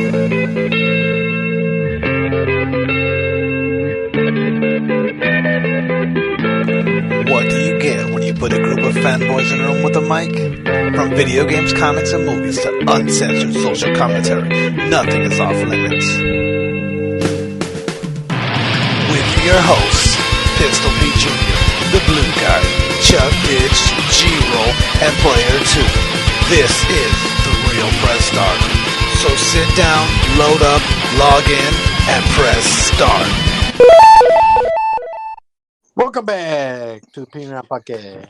What do you get when you put a group of fanboys in a room with a mic? From video games, comics, and movies to uncensored social commentary, nothing is off limits. With your hosts, Pistol Pete Jr., The Blue Guy, Chuck Bitch, G-Roll, and Player 2. This is The Real Press Start. So sit down, load up, log in, and press start. Welcome back to the Peanut Podcast.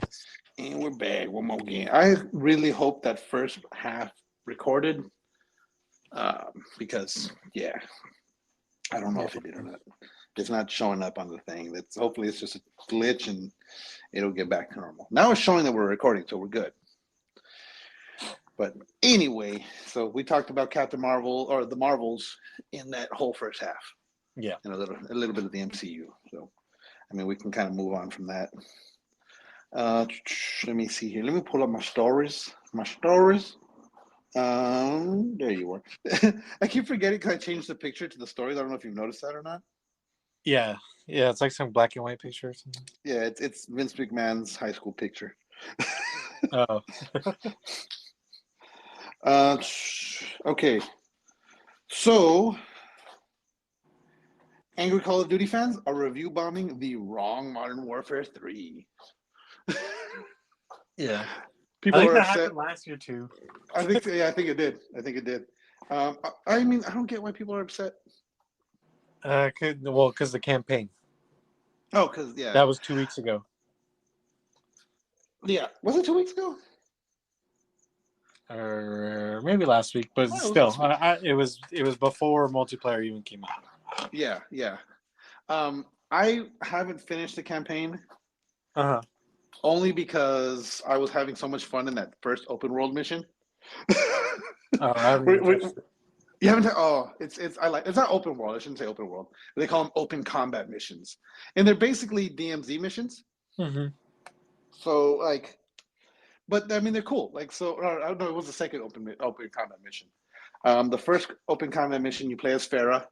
And we're back one more game. I really hope that first half recorded because, I don't know if it did or not. It's not showing up on the thing. Hopefully it's just a glitch and it'll get back to normal. Now it's showing that we're recording, so we're good. But anyway, so we talked about Captain Marvel or the Marvels in that whole first half. Yeah. And a little bit of the MCU. So I mean, we can kind of move on from that. Let me see here. Let me pull up my stories. There you are. I keep forgetting because I changed the picture to the stories. I don't know if you've noticed that or not. Yeah. It's like some black and white picture or something. Yeah, it's Vince McMahon's high school picture. Oh. Okay. So, angry Call of Duty fans are review bombing the wrong Modern Warfare 3. Yeah. People I think are that upset. happened last year too. I think it did. I mean, I don't get why people are upset. Because the campaign. Oh, because That was 2 weeks ago. Yeah. Was it 2 weeks ago? Or maybe last week, but still, it was before multiplayer even came out. Yeah. I haven't finished the campaign. Only because I was having so much fun in that first open world mission. You haven't? It's not open world. I shouldn't say open world. They call them open combat missions, and they're basically DMZ missions. Mm-hmm. So but I mean they're cool. I don't know. It was the second open combat mission. The first open combat mission you play as Farah,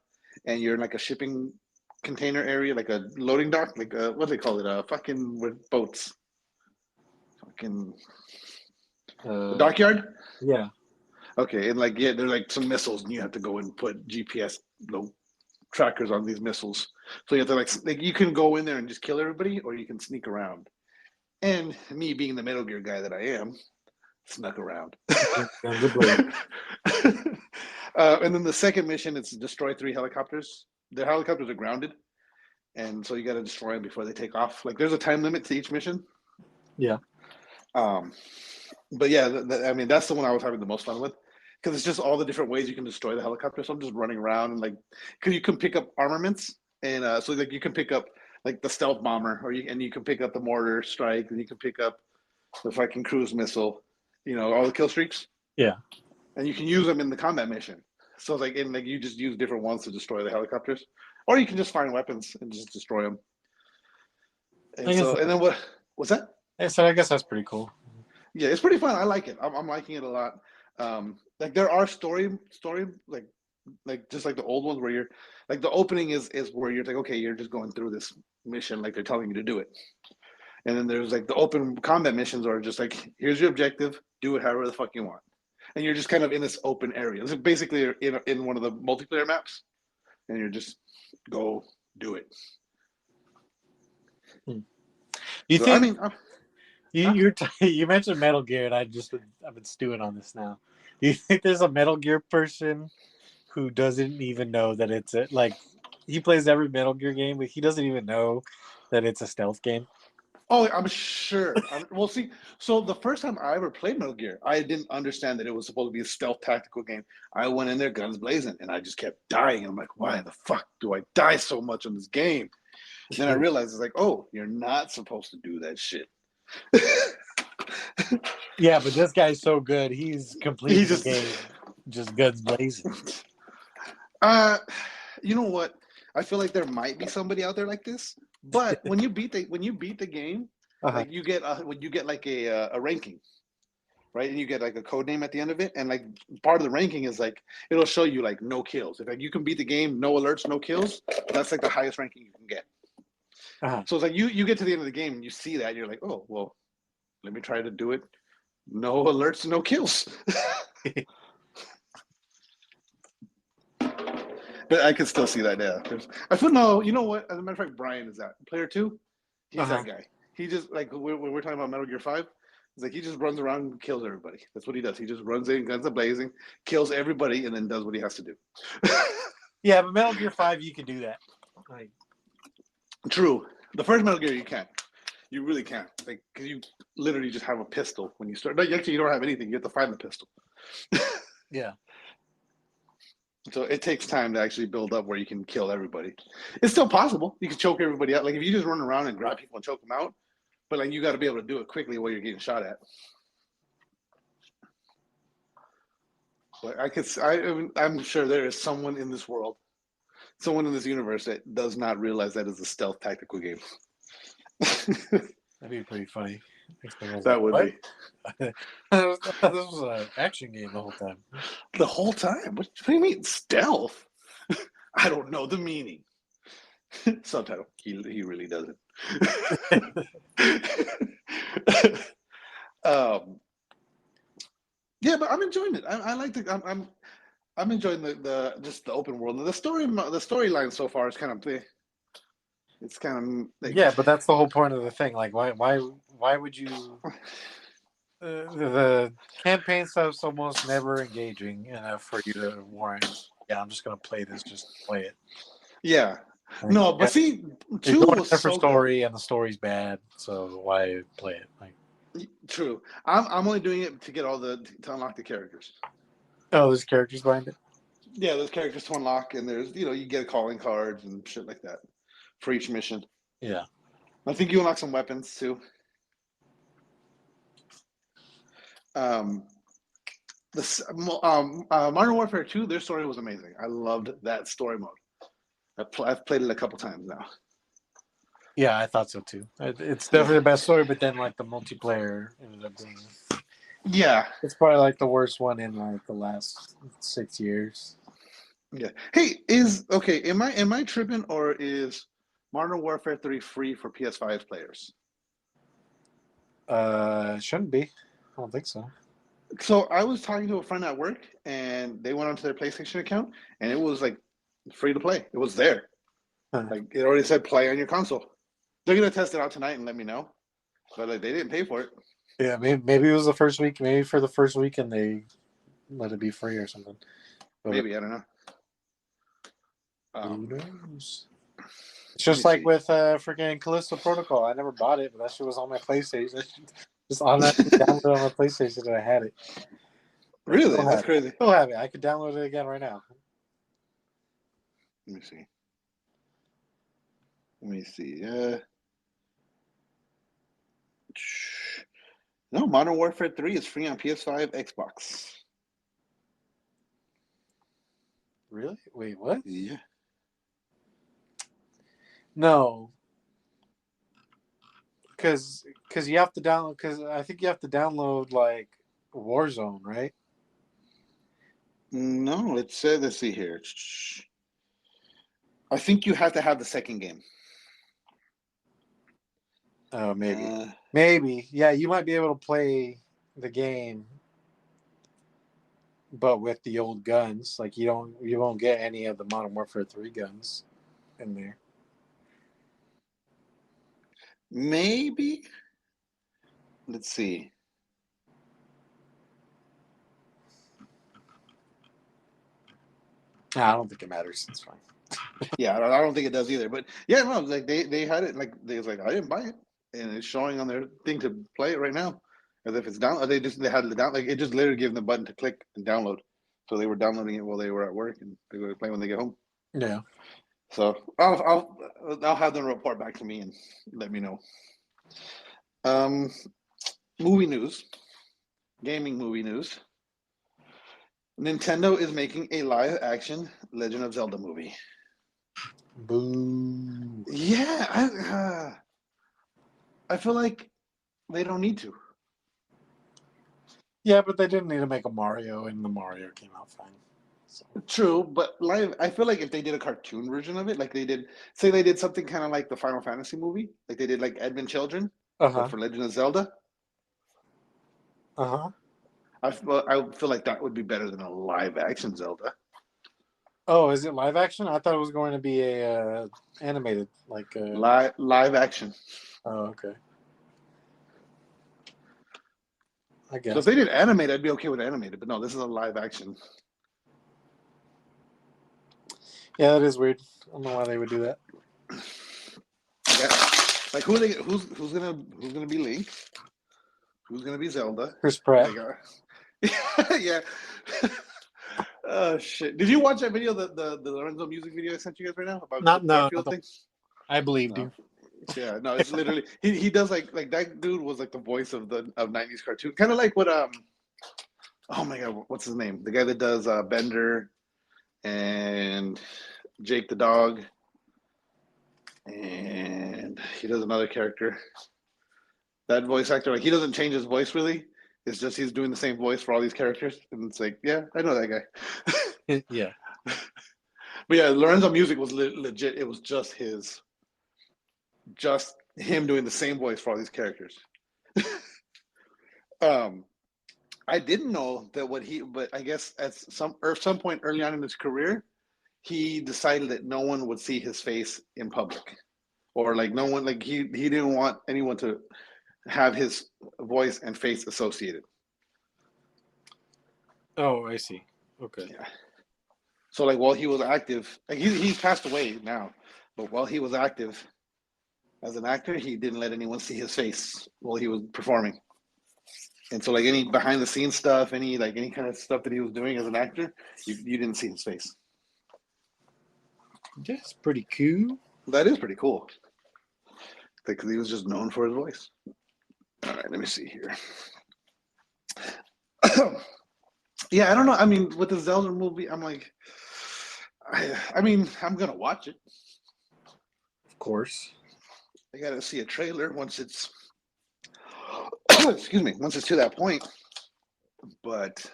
and you're in like a shipping container area, like a loading dock, what do they call it? Fucking with boats. Fucking the dockyard. Yeah. Okay, and there's like some missiles, and you have to go and put GPS trackers on these missiles. So you have to you can go in there and just kill everybody, or you can sneak around. And me being the Metal Gear guy that I am, snuck around. And then the second mission is to destroy 3 helicopters. The helicopters are grounded, and so you got to destroy them before they take off. There's a time limit to each mission. Yeah. But yeah, I mean that's the one I was having the most fun with because it's just all the different ways you can destroy the helicopter. So I'm just running around and because you can pick up armaments, and so you can pick up the stealth bomber, and you can pick up the mortar strike, and you can pick up the fucking cruise missile, all the kill streaks. Yeah. And you can use them in the combat mission. So you just use different ones to destroy the helicopters, or you can just find weapons and just destroy them. And then what's that? So I guess that's pretty cool. Yeah, it's pretty fun. I like it. I'm liking it a lot. There are story just like the old ones where you're the opening is where you're okay, you're just going through this mission they're telling you to do it. And then there's the open combat missions are just here's your objective, do it however the fuck you want. And you're just kind of in this open area. It's basically in one of the multiplayer maps, and you're just go do it. You mentioned Metal Gear, and I've been stewing on this now. Do you think there's a Metal Gear person who doesn't even know that it's he plays every Metal Gear game, but he doesn't even know that it's a stealth game? Oh, I'm sure. Well, see, so the first time I ever played Metal Gear, I didn't understand that it was supposed to be a stealth tactical game. I went in there guns blazing, and I just kept dying. I'm like, why the fuck do I die so much on this game? And then I realized it's oh, you're not supposed to do that shit. Yeah, but this guy's so good. He's completing the game just guns blazing. You know what? I feel like there might be somebody out there like this. But when you beat the game, you get a ranking. right? And you get like a code name at the end of it, and like part of the ranking is like it'll show you like no kills. If like you can beat the game, no alerts, no kills, that's like the highest ranking you can get. So it's like you get to the end of the game and you see that, and you're like, oh well, let me try to do it. No alerts, no kills. But I can still see that. Yeah, I feel no. You know what? As a matter of fact, Brian is that player 2. He's that guy. He just like when we're talking about Metal Gear 5. It's like he just runs around and kills everybody. That's what he does. He just runs in, guns a blazing, kills everybody, and then does what he has to do. Yeah, but Metal Gear 5, you can do that. Like, true. The first Metal Gear, you can't. You really can't. Like, because you literally just have a pistol when you start. No, actually, you don't have anything. You have to find the pistol. yeah. So it takes time to actually build up where you can kill everybody. It's still possible. You can choke everybody out. Like if you just run around and grab people and choke them out, but like you got to be able to do it quickly while you're getting shot at. But I'm sure there is someone in this world, someone in this universe that does not realize that is a stealth tactical game. That'd be pretty funny. That would be. This was an action game the whole time. The whole time? What do you mean stealth? I don't know the meaning. Subtitle. He really doesn't. Yeah, but I'm enjoying it. I like the. I'm enjoying the just the open world. The storyline so far is kind of. It's kind of like, yeah, but that's the whole point of the thing. Like, why would you? The campaign stuff's almost never engaging enough for you to warrant. Yeah, I'm just gonna play this just to play it. Yeah, like, no, but see, 2 was so story, good. and the story's bad. So why play it? Like, true. I'm only doing it to get to unlock the characters. Oh, there's characters behind it. Yeah, there's characters to unlock, and there's you get calling cards and shit like that for each mission. Yeah, I think you unlock some weapons too. Modern Warfare 2, their story was amazing. I loved that story mode. I've played it a couple times now. Yeah, I thought so too. It's definitely the best story, but then like the multiplayer ended up being. Yeah, it's probably like the worst one in like the last 6 years. Yeah. Hey, am I tripping, or is Modern Warfare 3 free for PS5 players? Shouldn't be. I don't think so. So I was talking to a friend at work, and they went onto their PlayStation account, and it was like free to play. It was there. Like it already said play on your console. They're gonna test it out tonight and let me know. But like they didn't pay for it. Yeah, maybe it was the first week. Maybe for the first week, and they let it be free or something. But maybe I don't know. Who knows? It's just like with freaking Callisto Protocol. I never bought it, but that shit was on my PlayStation. Just automatically downloaded on my PlayStation, and I had it. Really? That's crazy. Still have it. I could download it again right now. Let me see. No, Modern Warfare 3 is free on PS5, Xbox. Really? Wait, what? Yeah. No. Because you have to download. Because I think you have to download like Warzone, right? No, it said. Let's see here. I think you have to have the second game. Oh, maybe. Maybe. Yeah, you might be able to play the game, but with the old guns. Like you won't get any of the Modern Warfare 3 guns in there. Maybe. Let's see. I don't think it matters. It's fine. Yeah, I don't think it does either. But yeah, no, like they had it. Like they was like, I didn't buy it, and it's showing on their thing to play it right now, as if it's down. They had it down. Like it just literally gave them the button to click and download. So they were downloading it while they were at work, and they were playing when they get home. Yeah. So I'll have them report back to me and let me know. Movie news, gaming movie news. Nintendo is making a live-action Legend of Zelda movie. Boo. Yeah, I feel like they don't need to. Yeah, but they didn't need to make a Mario, and the Mario came out fine. So. True, but live, I feel like if they did a cartoon version of it, like they did, say they did something kind of like the Final Fantasy movie, like they did like Advent Children, but Uh-huh. for Legend of Zelda, Uh-huh. I feel like that would be better than a live action Zelda. Oh, is it live action? I thought it was going to be a animated, like. Live action. Oh, okay. I So if guess. they did animated, I'd be okay with animated, but no, this is a live action. Yeah, that is weird. I don't know why they would do that. Yeah. Like who's gonna be Link? Who's gonna be Zelda? Chris Pratt. Yeah. Oh shit! Did you watch that video, the Lorenzo music video I sent you guys right now about Not the no. Garfield thing? I believed No. you. Yeah, no, it's literally he does like that dude was like the voice of the of 90s cartoon. Kind of like what oh my god, what's his name? The guy that does Bender and Jake the dog, and he does another character. That voice actor, like he doesn't change his voice really. It's just he's doing the same voice for all these characters, and it's like, yeah, I know that guy. Yeah. But yeah, Lorenzo Music was legit. It was just him doing the same voice for all these characters. I didn't know that but I guess at some point early on in his career, he decided that no one would see his face in public, or like no one, like he didn't want anyone to have his voice and face associated. Oh, I see. Okay. Yeah. So like while he was active, like he's passed away now, but while he was active as an actor, he didn't let anyone see his face while he was performing. And so like any behind the scenes stuff, any kind of stuff that he was doing as an actor, you didn't see his face. That's pretty cool. That is pretty cool. Because he was just known for his voice. All right, let me see here. Yeah, I don't know. I mean, with the Zelda movie, I'm like, I mean, I'm gonna watch it. Of course. I gotta see a trailer once it's excuse me, once it's to that point. But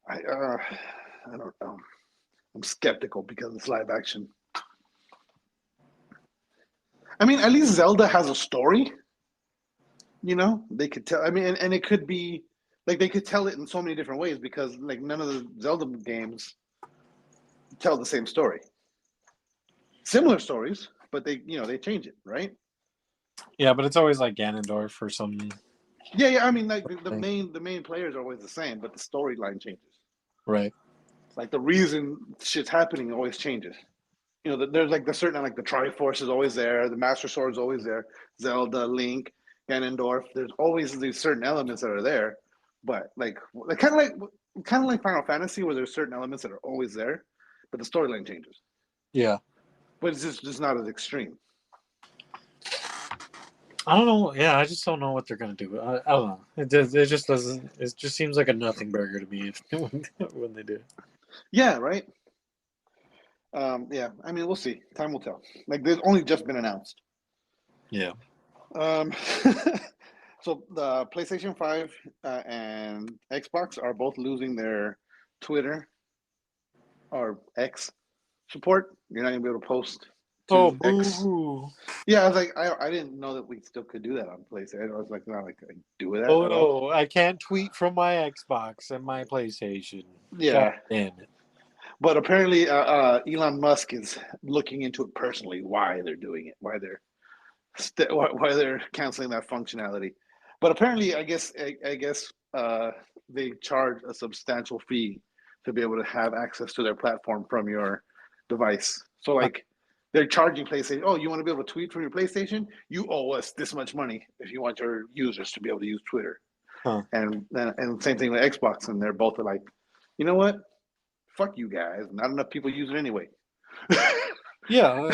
I don't know. I'm skeptical because it's live action. I mean, at least Zelda has a story. You know, they could tell. I mean, and it could be like they could tell it in so many different ways because like none of the Zelda games tell the same story. Similar stories, but they change it, right? Yeah, but it's always like Ganondorf or some. Yeah. I mean, like the main players are always the same, but the storyline changes. Right. Like the reason shit's happening always changes. You know, there's like the certain like the Triforce is always there, the Master Sword is always there, Zelda, Link, Ganondorf. There's always these certain elements that are there, but like kind of like Final Fantasy, where there's certain elements that are always there, but the storyline changes. Yeah. But it's just not as extreme. I don't know. Yeah, I just don't know what they're gonna do. I don't know. It just doesn't. It just seems like a nothing burger to me when they do it. Yeah, right. Yeah, I mean, we'll see. Time will tell. Like, there's only just been announced. Yeah. So the PlayStation 5 and Xbox are both losing their Twitter or X support. You're not gonna be able to post to Oh, X. boo! Yeah, I was like, I didn't know that we still could do that on PlayStation. I was like, not like I do that Oh at all. no, I can't tweet from my Xbox and my PlayStation. Yeah, God damn it. but apparently Elon Musk is looking into it personally. Why they're doing it? Why they're canceling that functionality? But apparently, I guess they charge a substantial fee to be able to have access to their platform from your device. So like they're charging PlayStation. Oh, you want to be able to tweet from your PlayStation? You owe us this much money if you want your users to be able to use Twitter. Huh. And same thing with Xbox, and they're both like, you know what? Fuck you guys. Not enough people use it anyway. Yeah,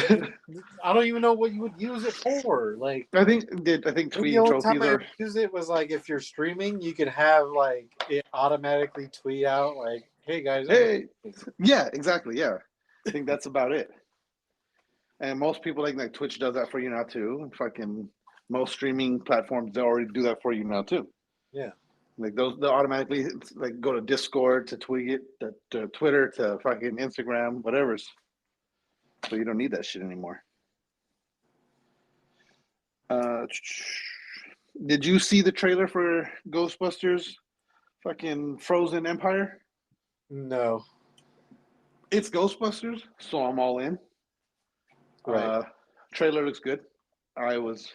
I don't even know what you would use it for. Like, I think the tweeting only time trophies I are. use it was like if you're streaming, you could have like it automatically tweet out like, "Hey guys." Hey, yeah, exactly. Yeah, I think that's about it. And most people like Twitch does that for you now too. And fucking most streaming platforms they already do that for you now too. Yeah. Like those, they'll automatically like go to Discord, to Tweet, to Twitter, to fucking Instagram, whatever's. So you don't need that shit anymore. Did you see the trailer for Ghostbusters? Fucking Frozen Empire. No. It's Ghostbusters, so I'm all in. Right. Trailer looks good. I was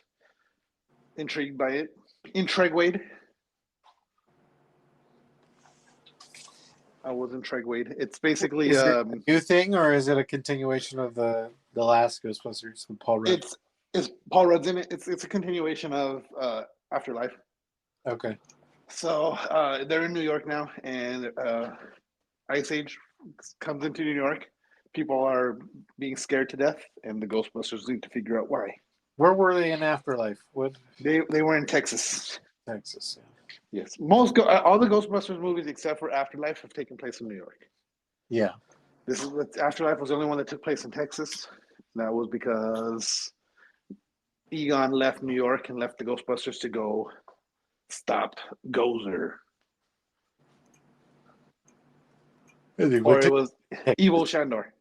intrigued by it. Intrigued. I was intrigued. It's basically Is it a new thing, or is it a continuation of the last Ghostbusters with Paul Rudd? It's Paul Rudd's in it. It's a continuation of Afterlife. Okay. So they're in New York now, and Ice Age comes into New York. People are being scared to death, and the Ghostbusters need to figure out why. Where were they in Afterlife? What? They were in Texas. Texas. Yeah. Yes, all the Ghostbusters movies except for Afterlife have taken place in New York. Yeah. This is Afterlife was the only one that took place in Texas. And that was because Egon left New York and left the Ghostbusters to go stop Gozer. Or it was Evil Shandor.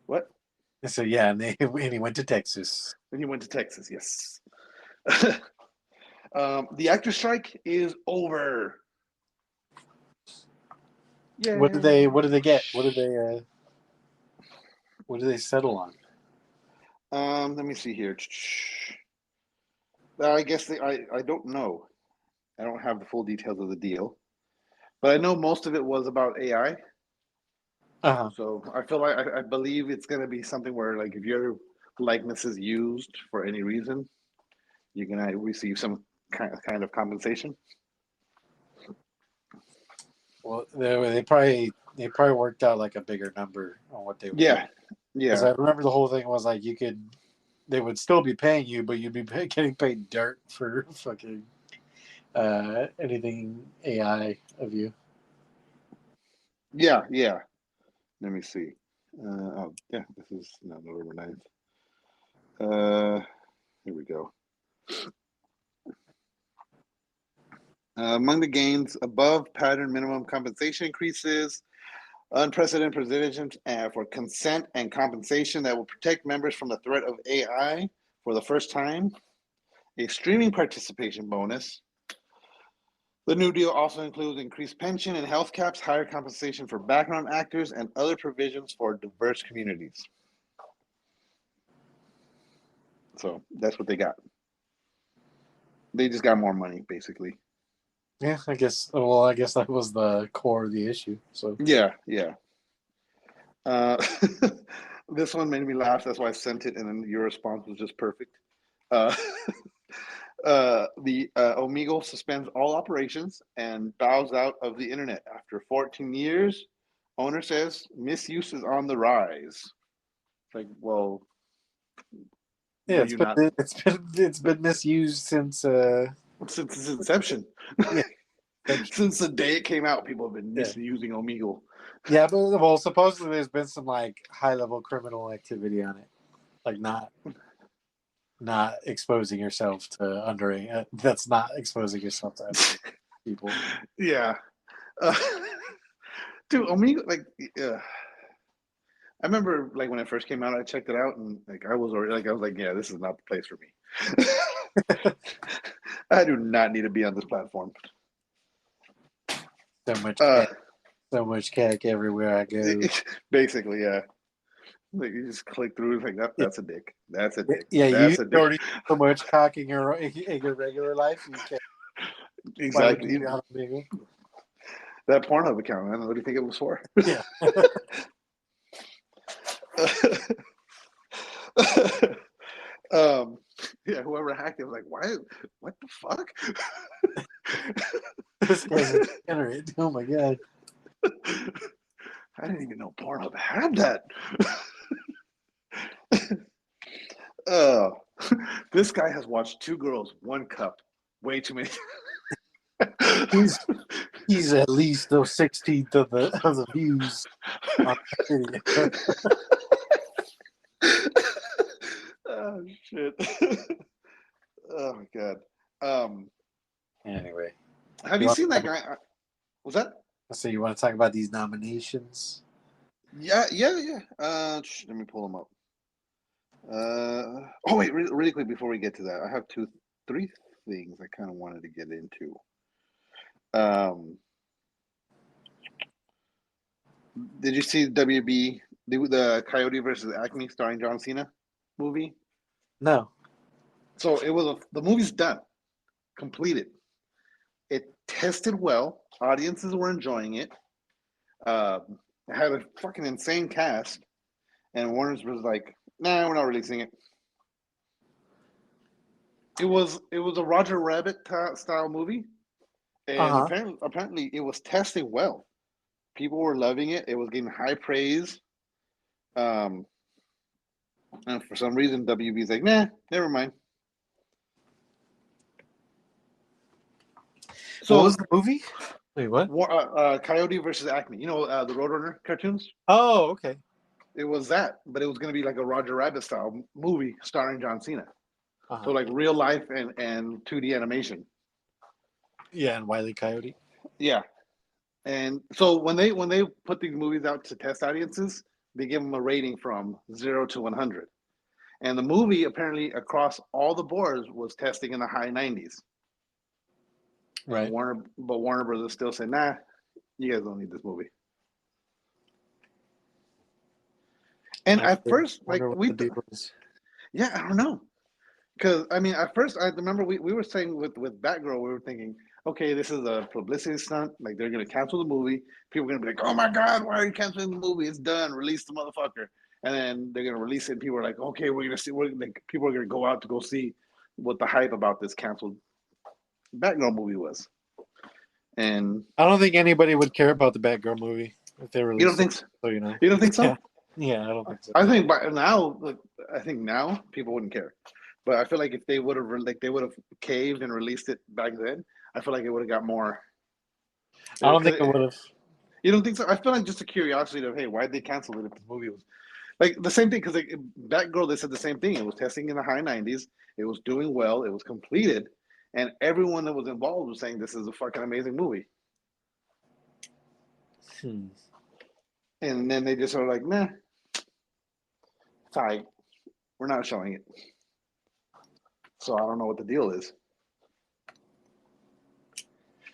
What? So yeah, and he went to Texas. And he went to Texas, yes. The actor strike is over. Yeah. What did they get? What did they settle on? Let me see here. I guess I don't know. I don't have the full details of the deal, but I know most of it was about AI. Uh-huh. So I feel like I believe it's going to be something where, like, if your likeness is used for any reason, you're going to receive some kind of compensation. Well, they probably worked out like a bigger number on what they would. Yeah. Because I remember the whole thing was like they would still be paying you, but you'd be getting paid dirt for fucking anything AI of you. Yeah. Let me see. This is November 9th. Here we go. Among the gains above, pattern minimum compensation increases, unprecedented provisions for consent and compensation that will protect members from the threat of AI for the first time, a streaming participation bonus. The new deal also includes increased pension and health caps, higher compensation for background actors, and other provisions for diverse communities. So that's what they got. They just got more money, basically. Yeah, I guess. Well, I guess that was the core of the issue. So yeah. This one made me laugh. That's why I sent it, and then your response was just perfect. The Omegle suspends all operations and bows out of the internet after 14 years. Owner says misuse is on the rise. Like, well, yeah, it's been misused since its inception. Yeah. Since the day it came out, people have been misusing Omegle. Yeah, but supposedly there's been some like high-level criminal activity on it, like not exposing yourself to underage. That's not exposing yourself to underage people. Yeah, dude, Omegle, like, I remember, like, when it first came out, I checked it out, and like I was like, yeah, this is not the place for me. I do not need to be on this platform. So much cack everywhere I go. Basically, yeah. Like, you just click through, like, that's a dick. That's a dick. Yeah, that's you already so much cock in your regular life. You can't. Exactly. That Pornhub account, man. What do you think it was for? Yeah. Yeah, whoever hacked it was like, why? What the fuck? This guy's degenerate. Oh my god. I didn't even know Pornhub had that. This guy has watched 2 girls, 1 cup. Way too many. He's at least the 16th of the views on the video. Oh shit. Oh my god. Anyway. Have you seen that guy? Was that? So you want to talk about these nominations? Yeah. Let me pull them up. Oh wait, really quick before we get to that, I have three things I kind of wanted to get into. Did you see WB the Coyote versus Acme starring John Cena movie? No. So the movie's done, completed. It tested well. Audiences were enjoying it. It had a fucking insane cast, and Warner's was like, "Nah, we're not releasing it." It was a Roger Rabbit style movie, and Uh-huh. apparently it was testing well. People were loving it. It was getting high praise. Um, and for some reason, WB's like, "Nah, never mind." So, what was the movie? Wait, what? Coyote versus Acme. You know the Roadrunner cartoons. Oh, okay. It was that, but it was going to be like a Roger Rabbit style movie starring John Cena. Uh-huh. So like real life and 2D animation. Yeah, and Wile E. Coyote. Yeah, and so when they put these movies out to test audiences, they give them a rating from 0 to 100. And the movie apparently across all the boards was testing in the high 90s. Right. Warner Brothers still said, "Nah, you guys don't need this movie." And at first, like yeah, I don't know, because I mean, at first, I remember we were saying with Batgirl, we were thinking, okay, this is a publicity stunt. Like they're gonna cancel the movie. People are gonna be like, "Oh my god, why are you canceling the movie? It's done. Release the motherfucker." And then they're gonna release it, and people are like, "Okay, we're gonna see." People are gonna go out to go see what the hype about this canceled Batgirl movie was. And I don't think anybody would care about the Batgirl movie if they released you don't think it. so? So, you know. You don't think so? Yeah. Yeah, I don't think so. I think by now, I think now people wouldn't care. But I feel like if they would have caved and released it back then, I feel like it would have got more. I don't think it would have. You don't think so? I feel like just a curiosity of, hey, why did they cancel it if the movie was like the same thing? Because like Batgirl, they said the same thing. It was testing in the high 90s. It was doing well. It was completed, and everyone that was involved was saying this is a fucking amazing movie. And then they just are like, nah, it's all right. We're not showing it. So I don't know what the deal is.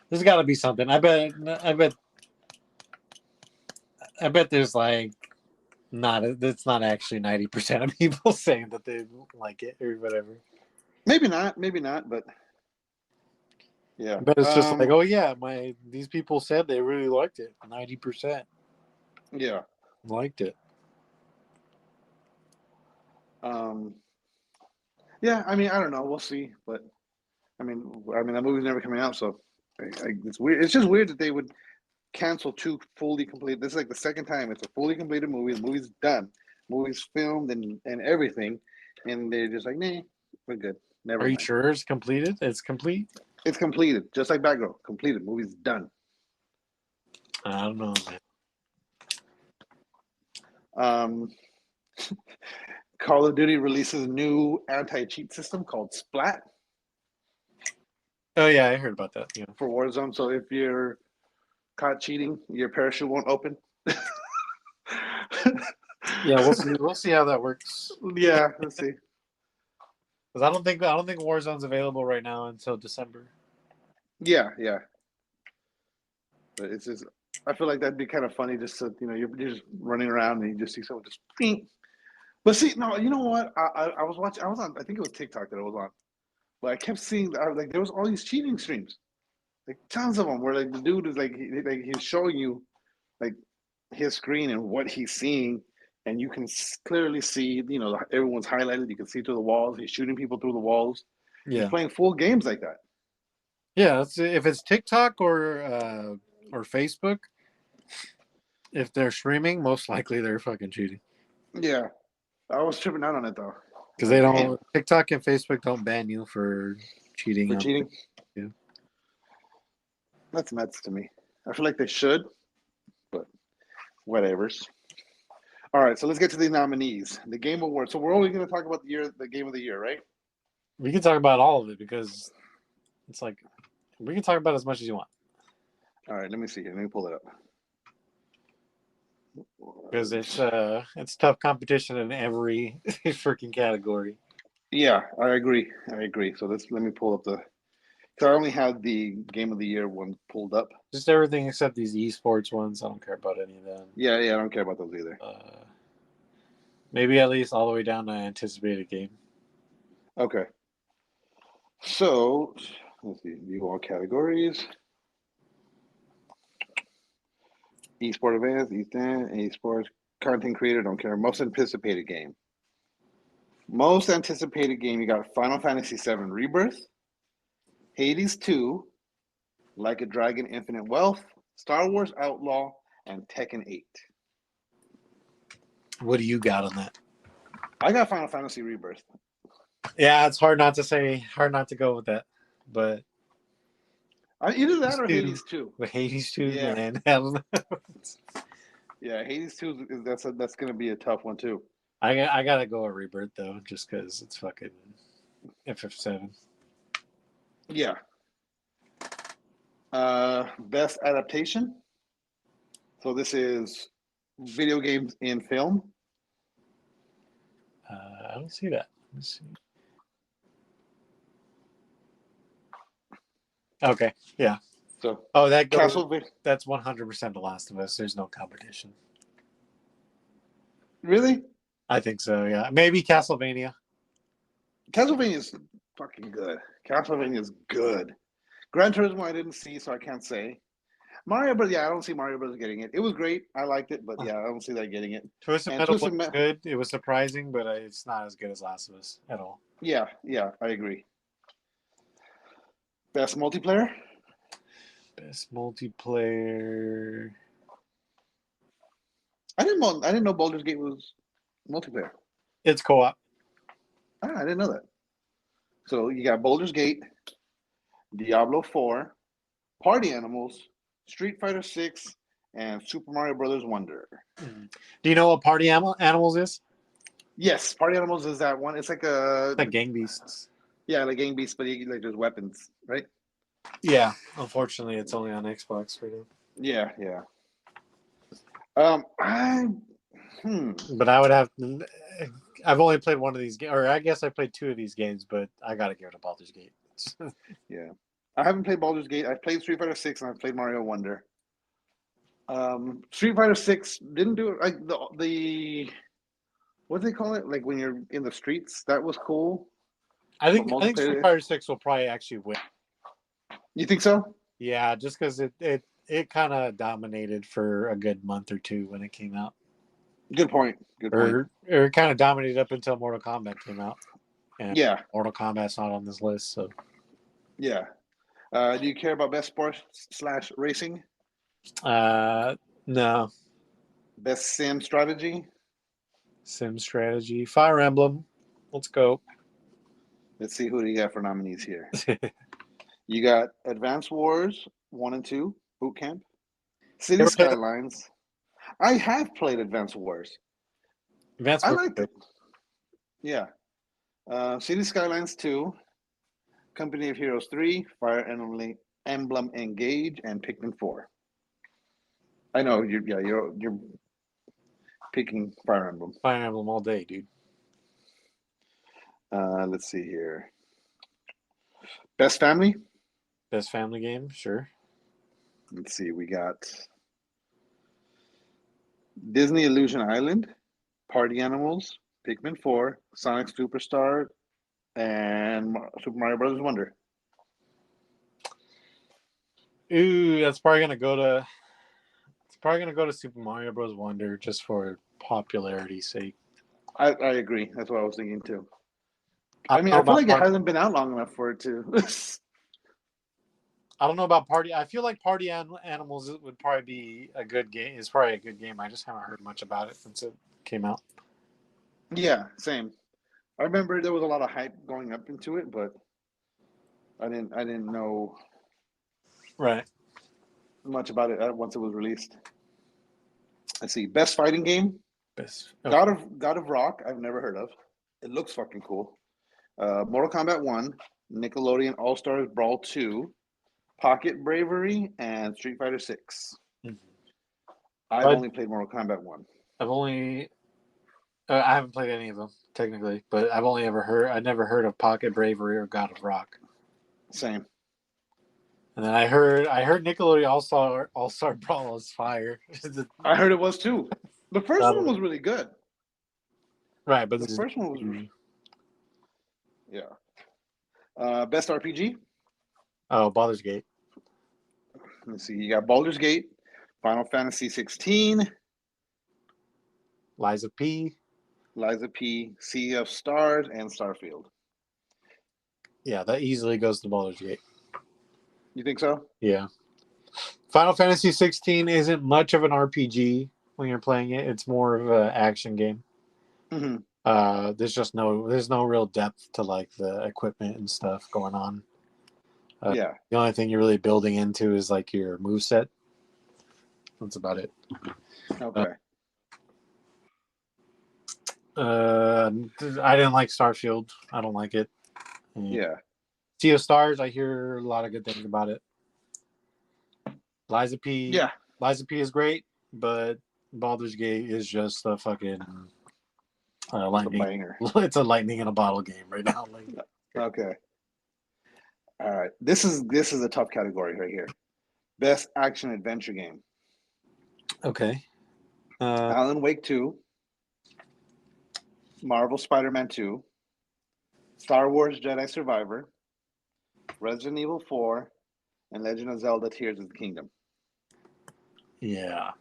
There's got to be something. I bet there's like it's not actually 90% of people saying that they like it or whatever. Maybe not, but yeah. But it's just like, oh yeah, these people said they really liked it. 90%. Yeah. Liked it. Yeah, I mean, I don't know. We'll see, but I mean, that movie's never coming out, so it's weird. It's just weird that they would cancel two fully complete. This is like the second time it's a fully completed movie. The movie's done, movie's filmed and everything, and they're just like, nah, we're good. Never. Are you mind. sure it's completed? It's complete. It's completed, just like Batgirl. Completed. Movie's done. I don't know, man. Call of Duty releases a new anti-cheat system called Splat. Oh yeah, I heard about that. Yeah. For Warzone, so if you're caught cheating, your parachute won't open. Yeah, we'll see how that works. Yeah, let's see. Because I don't think Warzone's available right now until December. Yeah. But it's just, I feel like that'd be kind of funny. Just so, you're just running around and you just see someone just. But see, no, you know what? I was watching. I was on. I think it was TikTok that I was on. But I kept seeing like there was all these cheating streams, like tons of them, where like the dude is like he's showing you like his screen and what he's seeing, and you can clearly see, everyone's highlighted. You can see through the walls. He's shooting people through the walls. Yeah, he's playing full games like that. Yeah, if it's TikTok or Facebook, if they're streaming, most likely they're fucking cheating. Yeah, I was tripping out on it though. Because they don't. TikTok and Facebook don't ban you for cheating. Yeah, that's nuts to me. I feel like they should, but whatever's. All right, so let's get to the nominees. The Game Awards. So we're only going to talk about the Game of the Year, right? We can talk about all of it because it's like We can talk about as much as you want. All right, let me see here. Let me pull it up. Because it's tough competition in every freaking category. Yeah, I agree. So let me pull up the. Because I only had the Game of the Year one pulled up. Just everything except these esports ones. I don't care about any of them. Yeah, I don't care about those either. Maybe at least all the way down to anticipated game. Okay. So let's see. View all categories. Esport events, esports, content creator, don't care. Most anticipated game. Most anticipated game, you got Final Fantasy VII Rebirth, Hades 2, Like a Dragon Infinite Wealth, Star Wars Outlaw, and Tekken 8. What do you got on that? I got Final Fantasy Rebirth. Yeah, it's hard not to go with that. But Either that or Hades 2. With Hades 2, Yeah. man. Yeah, Hades 2 that's going to be a tough one too. I gotta go with Rebirth though, just because it's fucking FF7. Yeah. Best adaptation. So this is video games in film. I don't see that. Let's see. Okay, yeah. So that goes. Castlevania. That's 100% The Last of Us. There's no competition. Really? I think so. Yeah, maybe Castlevania. Castlevania is fucking good. Castlevania is good. Gran Turismo I didn't see, so I can't say. Mario Bros. Yeah, I don't see Mario Bros. Getting it. It was great. I liked it, but yeah, I don't see that getting it. Twisted Metal was good. It was surprising, but it's not as good as Last of Us at all. Yeah, I agree. Best multiplayer. Best multiplayer. I didn't know Baldur's Gate was multiplayer. It's co-op. I didn't know that. So you got Baldur's Gate, Diablo 4, Party Animals, Street Fighter 6, and Super Mario Brothers Wonder. Do you know what Party Animals is? Yes, Party Animals is that one. It's like Gang Beasts. Yeah, like Gang Beasts, but like there's weapons, right? Yeah. Unfortunately, it's only on Xbox right now. Yeah. But I would have. I've only played one of these games, or I guess I played two of these games, but I gotta give it to Baldur's Gate. Yeah, I haven't played Baldur's Gate. I've played Street Fighter 6 and I've played Mario Wonder. Street Fighter 6 didn't do it like the what do they call it? Like when you're in the streets, that was cool. I think Street Fighter 6 will probably actually win. You think so? Yeah, just because it kind of dominated for a good month or two when it came out. Good point. Or it kind of dominated up until Mortal Kombat came out. And yeah. Mortal Kombat's not on this list, so. Yeah. Do you care about best sports / racing? No. Best sim strategy? Fire Emblem. Let's go. Let's see who do you got for nominees here. You got Advance Wars 1 and 2, Boot Camp. City Skylines. I have played Advance Wars. I liked it. Yeah. City Skylines 2, Company of Heroes 3, Fire Emblem Engage, and Pikmin 4. I know you're picking Fire Emblem. Fire Emblem all day, dude. Let's see here. Best family game, sure. Let's see. We got Disney Illusion Island, Party Animals, Pikmin 4, Sonic Superstar, and Super Mario Brothers Wonder. Ooh, that's probably gonna go to. It's probably gonna go to Super Mario Bros. Wonder just for popularity's sake. I agree. That's what I was thinking too. I mean, I feel like it hasn't been out long enough for it to. I don't know about Party. I feel like Party Animals would probably be a good game. It's probably a good game. I just haven't heard much about it since it came out. Yeah, same. I remember there was a lot of hype going up into it, but I didn't know much about it once it was released. Let's see. Best fighting game. God of Rock. I've never heard of. It looks fucking cool. Mortal Kombat 1, Nickelodeon All Stars Brawl 2, Pocket Bravery, and Street Fighter 6. Mhm. I've But only played Mortal Kombat 1. I haven't played any of them technically, but I never heard of Pocket Bravery or God of Rock. Same. And then I heard Nickelodeon All-Star Brawl is fire. I heard it was too. The first one was really good. Right, but The this is first one was, yeah. Best RPG? Baldur's Gate. Let's see. You got Baldur's Gate, Final Fantasy 16, Liza P. Sea of Stars, and Starfield. Yeah, that easily goes to Baldur's Gate. You think so? Yeah. Final Fantasy 16 isn't much of an RPG when you're playing it. It's more of an action game. Mm-hmm. There's no real depth to like the equipment and stuff going on. Yeah. The only thing you're really building into is like your moveset. That's about it. Okay. I didn't like Starfield. I don't like it. Yeah. Sea of Stars, I hear a lot of good things about it. Liza P. Yeah. Liza P is great, but Baldur's Gate is just a fucking lightning. Banger. It's a lightning in a bottle game right now. Like, Okay. All right. This is a tough category right here. Best action adventure game. okay. Alan Wake 2, Marvel Spider-Man 2, Star Wars Jedi Survivor, Resident Evil 4, and Legend of Zelda Tears of the Kingdom. Yeah.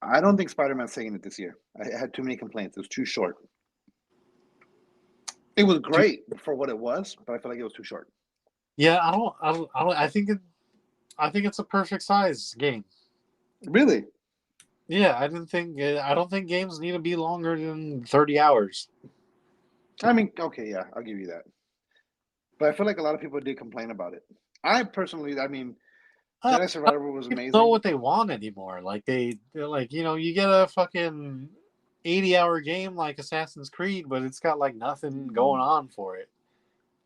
I don't think Spider-Man's taking it this year. I had too many complaints. It was too short. It was great for what it was, but I feel like it was too short. Yeah, I think it's a perfect size game. Really? Yeah, I don't think games need to be longer than 30 hours. I mean, okay, yeah, I'll give you that. But I feel like a lot of people did complain about it. I personally, Jedi Survivor was I don't amazing. know what they want anymore. Like they're like, you get a fucking 80-hour game like Assassin's Creed, but it's got like nothing going on for it.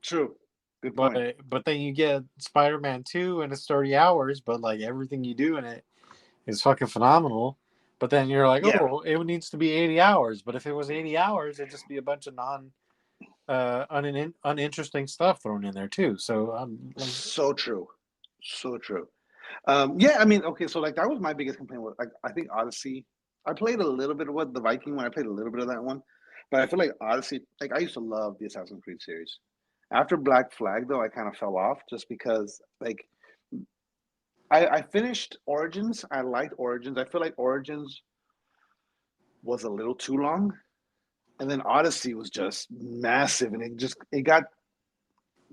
True. Good point. But then you get Spider-Man 2 and it's 30 hours, but like everything you do in it is fucking phenomenal. But then you're like, Yeah. oh, it needs to be 80 hours. But if it was 80 hours, it'd just be a bunch of uninteresting stuff thrown in there too. So So true. So true. Yeah, I mean, okay, so like that was my biggest complaint with like I think Odyssey. I played a little bit of what the Viking one. I played a little bit of that one, but I feel like Odyssey. Like I used to love the Assassin's Creed series. After Black Flag, though, I kind of fell off just because like I finished Origins. I liked Origins. I feel like Origins was a little too long, and then Odyssey was just massive, and it got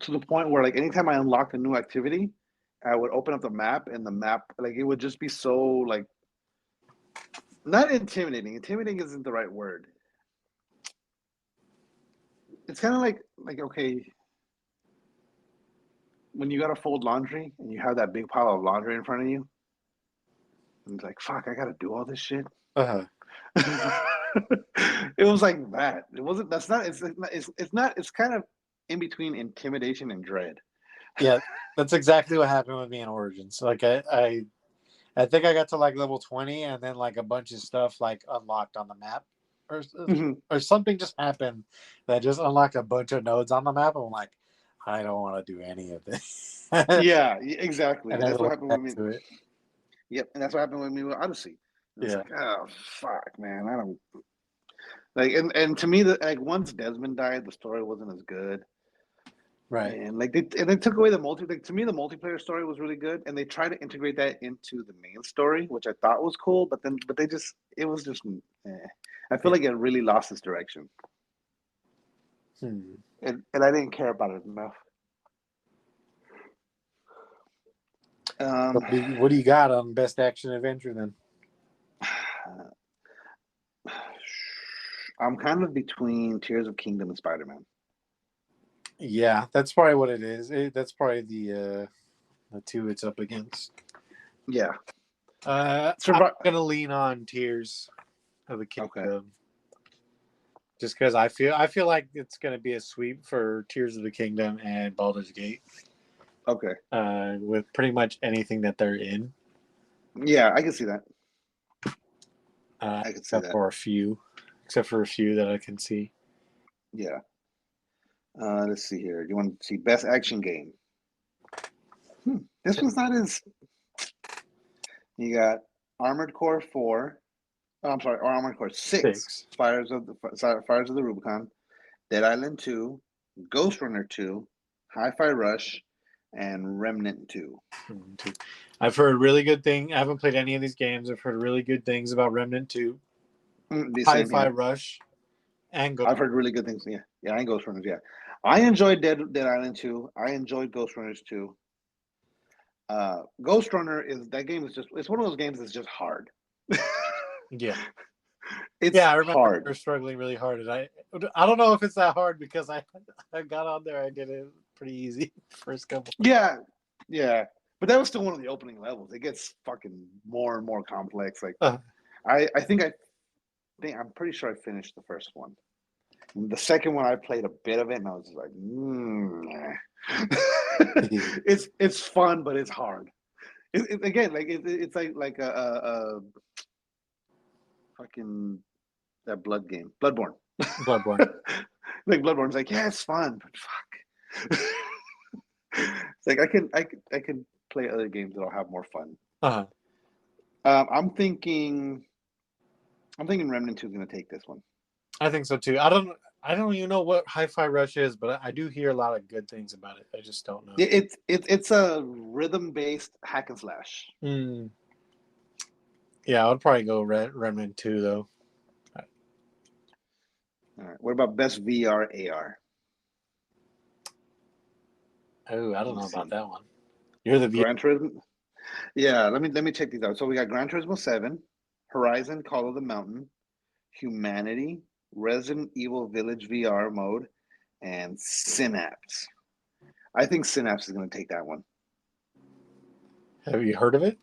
to the point where like anytime I unlocked a new activity, I would open up the map, and the map like it would just be so like not intimidating. Intimidating isn't the right word. It's kind of like okay, when you gotta fold laundry and you have that big pile of laundry in front of you, and it's like fuck, I gotta do all this shit. uh-huh. It was like that. It wasn't. That's not. It's not. It's kind of in between intimidation and dread. Yeah, that's exactly what happened with me in Origins. Like I think I got to like level 20, and then like a bunch of stuff like unlocked on the map, or something just happened that just unlocked a bunch of nodes on the map. I'm like, I don't want to do any of this. Yeah, exactly. And That's what happened with me. to it. Yep, and that's what happened with me with Odyssey. It's Yeah. like, oh fuck, man, I don't like. And to me, like once Desmond died, the story wasn't as good. Right. And like they took away the Like, to me, the multiplayer story was really good, and they tried to integrate that into the main story, which I thought was cool. But it was just. I feel like it really lost its direction, and I didn't care about it enough. What do you got on best action adventure then? I'm kind of between Tears of Kingdom and Spider-Man. Yeah, that's probably what it is. That's probably the two it's up against. Yeah. I'm gonna lean on Tears of the Kingdom. Okay. Just because I feel like it's gonna be a sweep for Tears of the Kingdom and Baldur's Gate. Okay. with pretty much anything that they're in. Yeah, I can see that. Uh, I can see except that. for a few that I can see. Yeah. Let's see here. Do you want to see best action game? This one's not as. You got Armored Core 4. Oh, I'm sorry, Armored Core 6. 6. Fires of the Rubicon. Dead Island 2. Ghost Runner 2. Hi-Fi Rush, and Remnant 2. I've heard really good things. I haven't played any of these games. I've heard really good things about Remnant 2, The same Hi-Fi here. Rush, and Ghost. I've heard really good things. Yeah, and Ghost Runners. Yeah, I enjoyed Dead Island 2. I enjoyed Ghost Runners 2. Ghost Runner that game is it's one of those games that's just hard. Yeah. It's I remember hard. we were struggling really hard, and I don't know if it's that hard because I got on there. I did it pretty easy first couple. Yeah, but that was still one of the opening levels. It gets fucking more and more complex. Like I'm pretty sure I finished the first one. The second one I played a bit of it, and I was just like, it's fun, but it's hard. Again, like it's like a fucking that blood game, Bloodborne. Like Bloodborne's like, yeah, it's fun, but fuck. It's like I can play other games that'll have more fun. I'm thinking Remnant 2 is gonna take this one. I think so too. I don't even know what Hi-Fi Rush is, but I do hear a lot of good things about it. I just don't know. It's a rhythm-based hack and slash. Yeah, I would probably go Remnant 2 though. All right. What about best VR AR? Oh, I don't know about that one. You're the VR. Gran Turismo. Yeah, let me check these out. So we got Gran Turismo 7, Horizon Call of the Mountain, Humanity, Resident Evil Village VR mode, and Synapse. I think Synapse is going to take that one. Have you heard of it?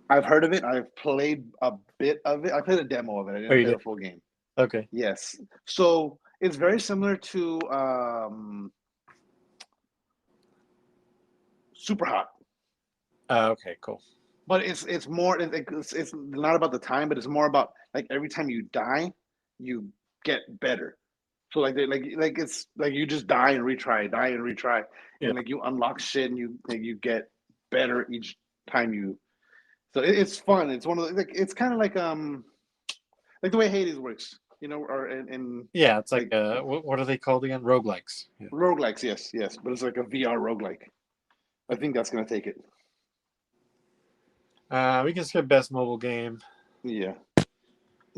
I've heard of it. I've played a bit of it. I played a demo of it. I didn't play the full game. Okay. Yes. So it's very similar to Super Hot. Okay, cool. But it's more. It's not about the time, but it's more about like every time you die, you get better. So like it's like you just die and retry, and like you unlock shit and you get better each time you. So it's fun. It's one of the, like it's kind of like the way Hades works, you know, or in yeah, it's like what are they called again? Roguelikes. Yeah. Roguelikes, yes, but it's like a VR roguelike. I think that's gonna take it. We can skip best mobile game. Yeah.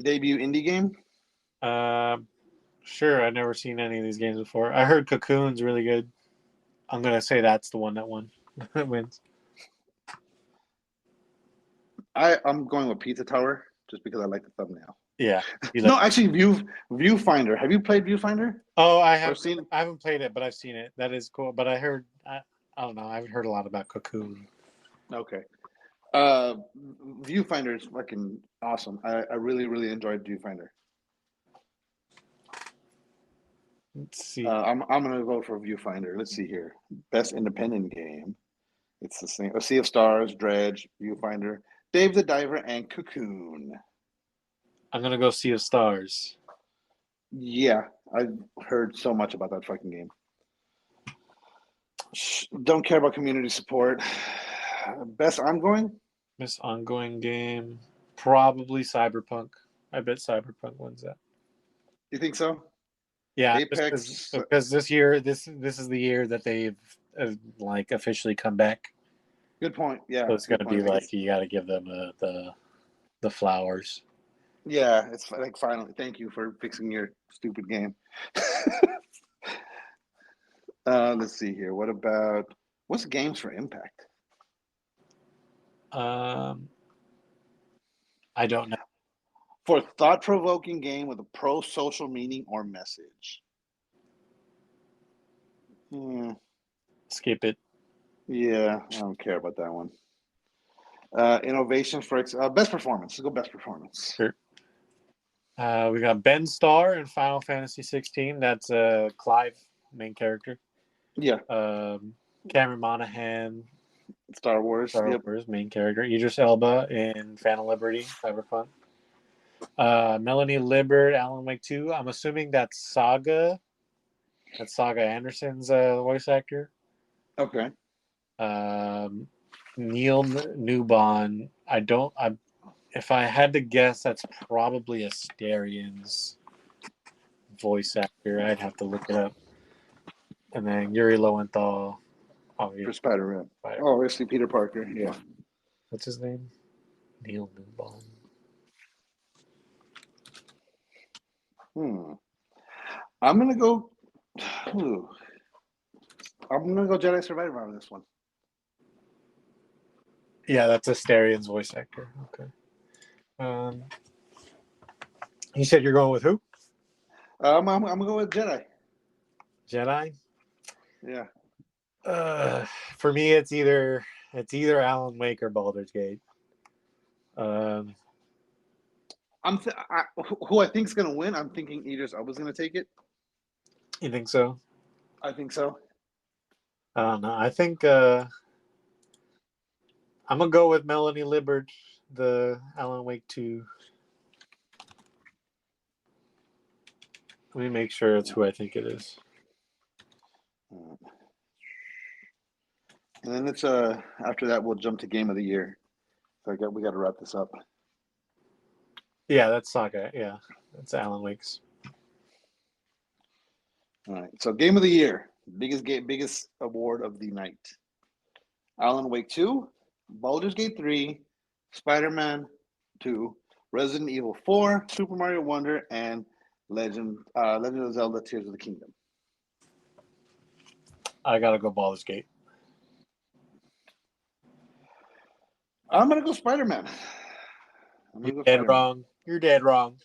Debut indie game. Sure. I've never seen any of these games before. I heard Cocoon's really good. I'm gonna say that's the one that won. That wins. I'm going with Pizza Tower just because I like the thumbnail. Yeah. No, actually, Viewfinder. Have you played Viewfinder? Oh, I have. I haven't played it, but I've seen it. That is cool. But I heard. I don't know. I haven't heard a lot about Cocoon. Okay. Viewfinder is fucking awesome. I really, really enjoyed Viewfinder. Let's see. I'm gonna vote for Viewfinder. Let's see here. Best independent game. It's the same. A Sea of Stars, Dredge, Viewfinder, Dave the Diver, and Cocoon. I'm gonna go Sea of Stars. Yeah, I've heard so much about that fucking game. Don't care about community support. Best ongoing? Best ongoing game, probably Cyberpunk. I bet Cyberpunk wins that. You think so? Yeah, Apex. because this year, this is the year that they've like officially come back. Good point. Yeah, so it's gonna be like you got to give them the flowers. Yeah, it's like finally. Thank you for fixing your stupid game. Let's see here. What's games for Impact? I don't know. For thought-provoking game with a pro-social meaning or message. Skip it. Yeah, I don't care about that one. Innovation for best performance. Let's go best performance. Sure. We got Ben Starr in Final Fantasy 16. That's Clive, main character. Yeah. Cameron Monaghan, Star Wars. Star Yep. Wars main character. Idris Elba in Phantom Liberty, Cyberpunk. Melanie Libbard, Alan Wake 2. I'm assuming that's Saga. That's Saga Anderson's voice actor. Okay. Neil Newbon. If I had to guess, that's probably Asterian's voice actor. I'd have to look it up. And then Yuri Lowenthal. For Spider-Man. Oh, obviously Peter Parker. Yeah. What's his name? Neil Newbon. I'm gonna go. I'm gonna go Jedi Survivor on this one. Yeah, that's Asterian's voice actor. Okay. You said you're going with who? I'm gonna go with Jedi. Jedi. Yeah. For me, it's either Alan Wake or Baldur's Gate. Who I think's gonna win? I'm thinking Idris Elba's gonna take it. You think so? I think so. I don't know. I think I'm gonna go with Melanie Libbard, the Alan Wake 2. Let me make sure it's who I think it is. And then it's after that we'll jump to Game of the Year. So we got to wrap this up. Yeah, that's Saga. Yeah, that's Alan Wake's. All right. So Game of the Year, biggest award of the night. Alan Wake 2, Baldur's Gate 3, Spider-Man 2, Resident Evil 4, Super Mario Wonder, and Legend of Zelda: Tears of the Kingdom. I gotta go Baldur's Gate. I'm gonna go Spider-Man. You're dead wrong. You're dead wrong.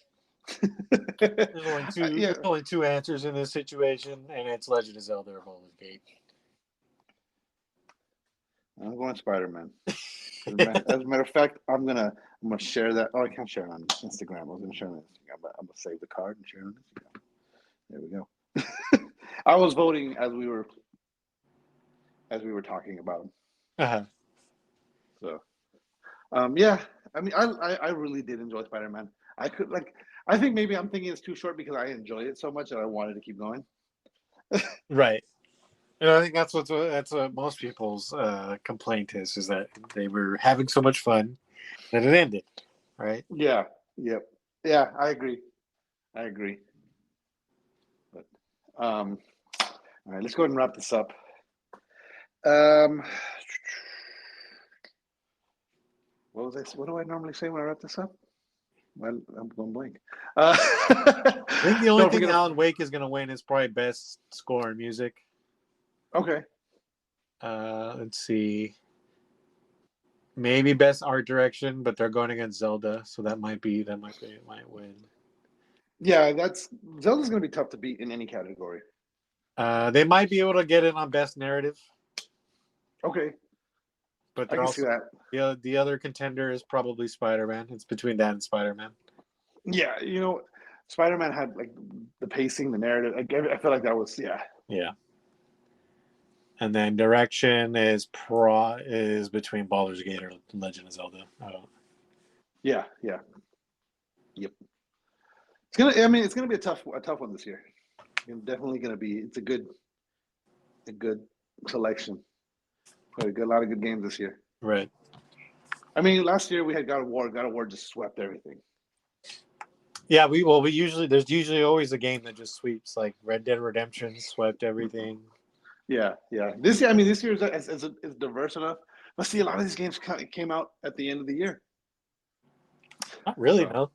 There's only two answers in this situation, and it's Legend of Zelda or Baldur's Gate. I'm going Spider-Man. As a matter of fact, I'm gonna share that. Oh, I can't share it on Instagram. I was gonna share it on Instagram, but I'm gonna save the card and share it on Instagram. There we go. I was voting as we were talking about them. So, yeah. I mean, I really did enjoy Spider-Man. I think maybe I'm thinking it's too short because I enjoyed it so much that I wanted to keep going. Right. And I think that's what most people's complaint is that they were having so much fun that it ended. Right. Yeah. Yep. Yeah. I agree. But all right, let's go ahead and wrap this up. What do I normally say when I wrap this up? Well, I'm going blank. I think the only thing Alan Wake is going to win is probably best score in music. Okay. Let's see. Maybe best art direction, but they're going against Zelda, so that might win. Yeah, Zelda's going to be tough to beat in any category. They might be able to get it on best narrative. Okay. But I can see that. The other contender is probably Spider-Man. It's between that and Spider-Man. Yeah, Spider-Man had like the pacing, the narrative. I feel like that was Yeah. And then direction is between Baldur's Gate or Legend of Zelda. Yeah. Yep. It's gonna be a tough one this year. It's definitely gonna be. It's a good selection. Probably a lot of good games this year. Right. I mean, last year we had God of War. God of War just swept everything. Yeah, there's usually always a game that just sweeps. Like Red Dead Redemption swept everything. Yeah. This year is diverse enough. But see, a lot of these games came out at the end of the year. Not really, no.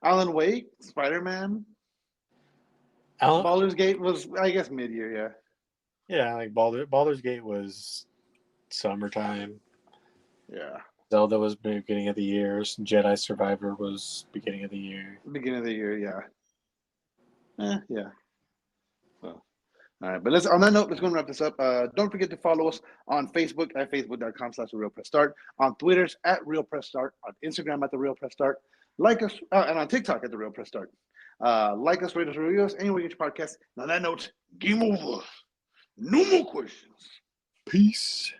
Alan Wake, Spider-Man, Baldur's Gate was, I guess, mid-year. Yeah. Yeah, like Baldur's Gate was summertime. Yeah. Zelda was beginning of the year. Jedi Survivor was beginning of the year. Yeah. Yeah. So, all right, but on that note, let's go and wrap this up. Don't forget to follow us on Facebook at facebook.com/RealPressStart, on Twitter's at RealPressStart, on Instagram at The Real Press Start, like us, and on TikTok at The Real Press Start. Like us, rate us, review us, anywhere you get your podcast. And on that note, game over. No more questions. Peace.